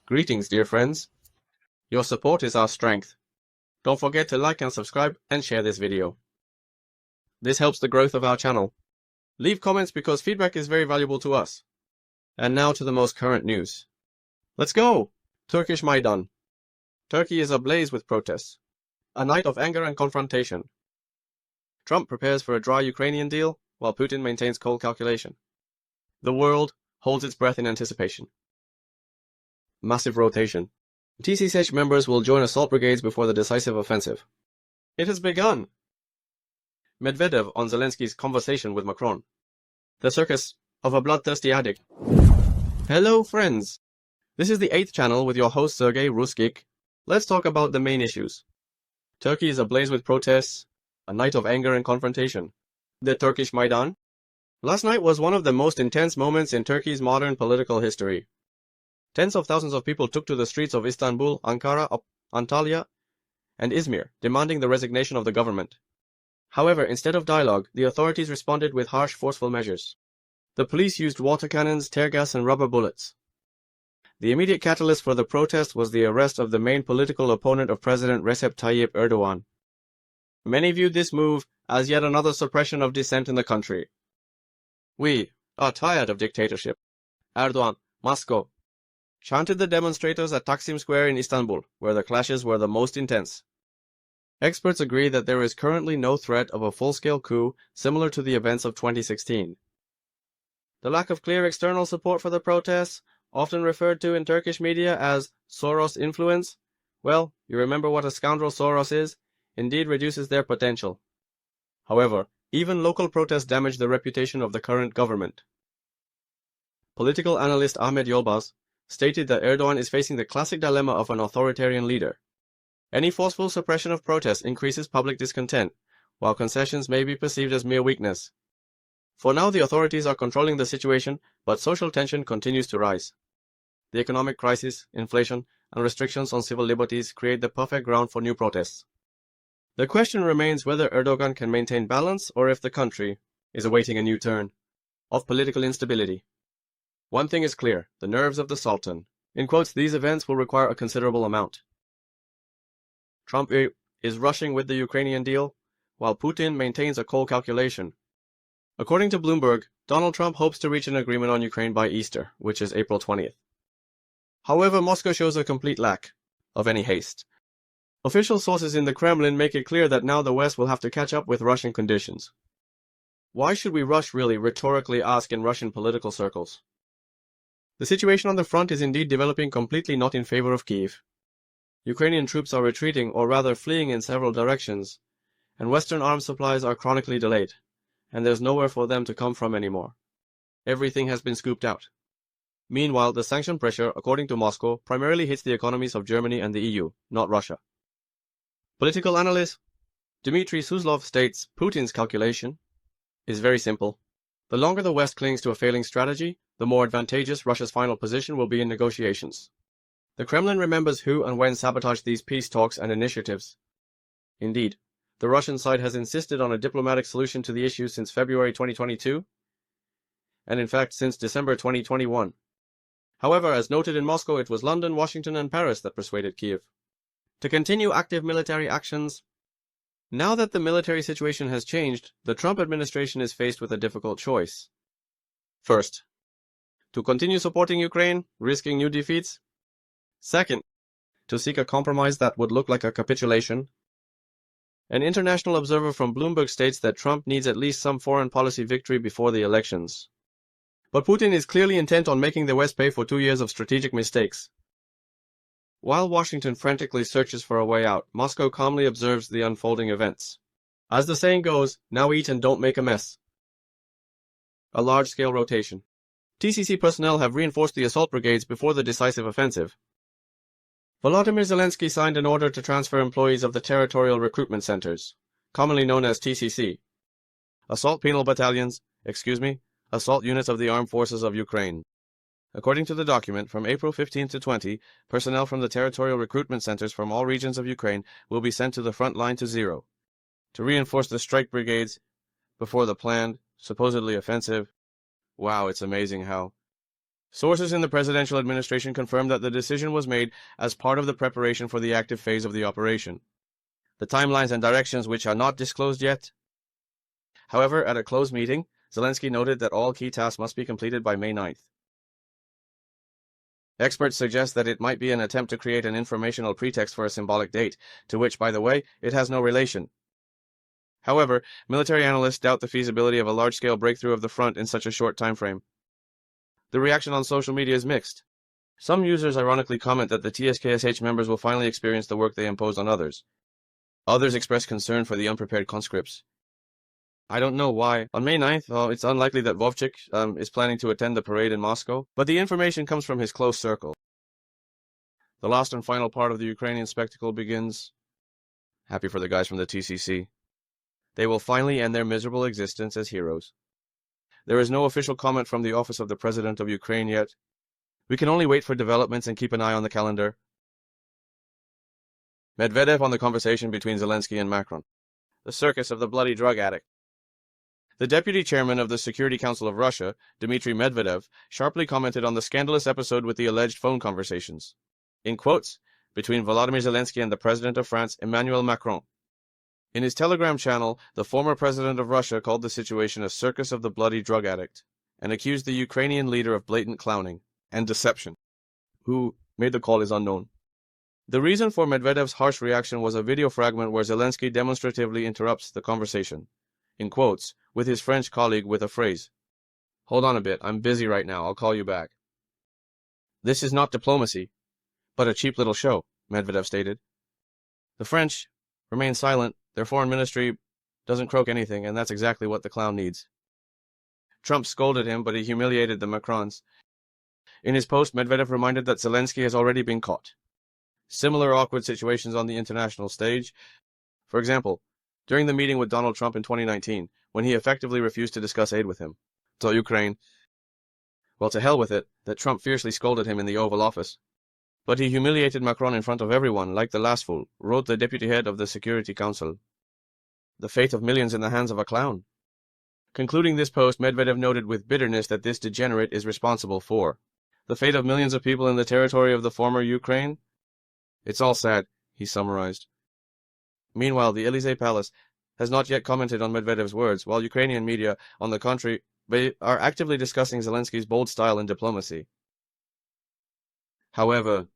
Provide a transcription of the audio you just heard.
Greetings, dear friends. Your support is our strength. Don't forget to like and subscribe and share this video. This helps the growth of our channel. Leave comments because feedback is very valuable to us. And now to the most current news. Let's go! Turkish Maidan. Turkey is ablaze with protests. A night of anger and confrontation. Trump prepares for a dry Ukrainian deal, while Putin maintains cold calculation. The world holds its breath in anticipation. Massive rotation. TCKShniki members will join assault brigades before the decisive offensive. It has begun. Medvedev on Zelensky's conversation with Macron. The circus of a bloodthirsty addict. Hello, friends. This is the 8th channel with your host Sergey Ruskik. Let's talk about the main issues. Turkey is ablaze with protests. A night of anger and confrontation. The Turkish Maidan. Last night was one of the most intense moments in Turkey's modern political history. Tens of thousands of people took to the streets of Istanbul, Ankara, Antalya, and Izmir, demanding the resignation of the government. However, instead of dialogue, the authorities responded with harsh, forceful measures. The police used water cannons, tear gas, and rubber bullets. The immediate catalyst for the protest was the arrest of the main political opponent of President Recep Tayyip Erdogan. Many viewed this move as yet another suppression of dissent in the country. We are tired of dictatorship. Erdogan, Moscow, chanted the demonstrators at Taksim Square in Istanbul, where the clashes were the most intense. Experts agree that there is currently no threat of a full-scale coup similar to the events of 2016. The lack of clear external support for the protests, often referred to in Turkish media as Soros influence, well, you remember what a scoundrel Soros is, indeed reduces their potential. However, even local protests damage the reputation of the current government. Political analyst Ahmet Yolbaz stated that Erdogan is facing the classic dilemma of an authoritarian leader. Any forceful suppression of protests increases public discontent, while concessions may be perceived as mere weakness. For now, the authorities are controlling the situation, but social tension continues to rise. The economic crisis, inflation, and restrictions on civil liberties create the perfect ground for new protests. The question remains whether Erdogan can maintain balance or if the country is awaiting a new turn of political instability. One thing is clear, the nerves of the Sultan. In quotes, these events will require a considerable amount. Trump is rushing with the Ukrainian deal, while Putin maintains a cold calculation. According to Bloomberg, Donald Trump hopes to reach an agreement on Ukraine by Easter, which is April 20th. However, Moscow shows a complete lack of any haste. Official sources in the Kremlin make it clear that now the West will have to catch up with Russian conditions. Why should we rush, really, rhetorically ask in Russian political circles? The situation on the front is indeed developing completely not in favor of Kyiv. Ukrainian troops are retreating, or rather fleeing in several directions, and Western arms supplies are chronically delayed, and there's nowhere for them to come from anymore. Everything has been scooped out. Meanwhile, the sanction pressure, according to Moscow, primarily hits the economies of Germany and the EU, not Russia. Political analyst Dmitry Suslov states Putin's calculation is very simple. The longer the West clings to a failing strategy, the more advantageous Russia's final position will be in negotiations. The Kremlin remembers who and when sabotaged these peace talks and initiatives. Indeed, the Russian side has insisted on a diplomatic solution to the issue since February 2022, and in fact since December 2021. However, as noted in Moscow, it was London, Washington, and Paris that persuaded Kyiv to continue active military actions. Now that the military situation has changed, the Trump administration is faced with a difficult choice. First, to continue supporting Ukraine, risking new defeats. Second, to seek a compromise that would look like a capitulation. An international observer from Bloomberg states that Trump needs at least some foreign policy victory before the elections. But Putin is clearly intent on making the West pay for 2 years of strategic mistakes. While Washington frantically searches for a way out, Moscow calmly observes the unfolding events. As the saying goes, now eat and don't make a mess. A large-scale rotation. TCC personnel have reinforced the assault brigades before the decisive offensive. Volodymyr Zelensky signed an order to transfer employees of the Territorial Recruitment Centers, commonly known as TCC, assault units of the Armed Forces of Ukraine, According to the document, from April 15 to 20, personnel from the territorial recruitment centers from all regions of Ukraine will be sent to the front line to zero, to reinforce the strike brigades before the planned, supposedly offensive. Wow, it's amazing how. Sources in the presidential administration confirmed that the decision was made as part of the preparation for the active phase of the operation. The timelines and directions which are not disclosed yet. However, at a closed meeting, Zelensky noted that all key tasks must be completed by May 9th. Experts suggest that it might be an attempt to create an informational pretext for a symbolic date, to which, by the way, it has no relation. However, military analysts doubt the feasibility of a large-scale breakthrough of the front in such a short time frame. The reaction on social media is mixed. Some users ironically comment that the TCKSH members will finally experience the work they imposed on others. Others express concern for the unprepared conscripts. I don't know why. On May 9th, it's unlikely that Vovchik is planning to attend the parade in Moscow, but the information comes from his close circle. The last and final part of the Ukrainian spectacle begins. Happy for the guys from the TCC. They will finally end their miserable existence as heroes. There is no official comment from the office of the President of Ukraine yet. We can only wait for developments and keep an eye on the calendar. Medvedev on the conversation between Zelensky and Macron. The circus of the bloody drug addict. The deputy chairman of the Security Council of Russia, Dmitry Medvedev, sharply commented on the scandalous episode with the alleged phone conversations, in quotes, between Volodymyr Zelensky and the President of France, Emmanuel Macron. In his Telegram channel, the former president of Russia called the situation a circus of the bloody drug addict, and accused the Ukrainian leader of blatant clowning and deception. Who made the call is unknown. The reason for Medvedev's harsh reaction was a video fragment where Zelensky demonstratively interrupts the conversation, in quotes, with his French colleague with a phrase. Hold on a bit, I'm busy right now, I'll call you back. This is not diplomacy, but a cheap little show, Medvedev stated. The French remain silent, their foreign ministry doesn't croak anything, and that's exactly what the clown needs. Trump scolded him, but he humiliated the Macrons. In his post, Medvedev reminded that Zelensky has already been caught. Similar awkward situations on the international stage. For example, during the meeting with Donald Trump in 2019, when he effectively refused to discuss aid with him. So Ukraine. Well, to hell with it, that Trump fiercely scolded him in the Oval Office. But he humiliated Macron in front of everyone, like the last fool, wrote the deputy head of the Security Council. The fate of millions in the hands of a clown. Concluding this post, Medvedev noted with bitterness that this degenerate is responsible for the fate of millions of people in the territory of the former Ukraine. It's all sad, he summarized. Meanwhile, the Élysée Palace has not yet commented on Medvedev's words, while Ukrainian media, on the contrary, are actively discussing Zelensky's bold style in diplomacy. However,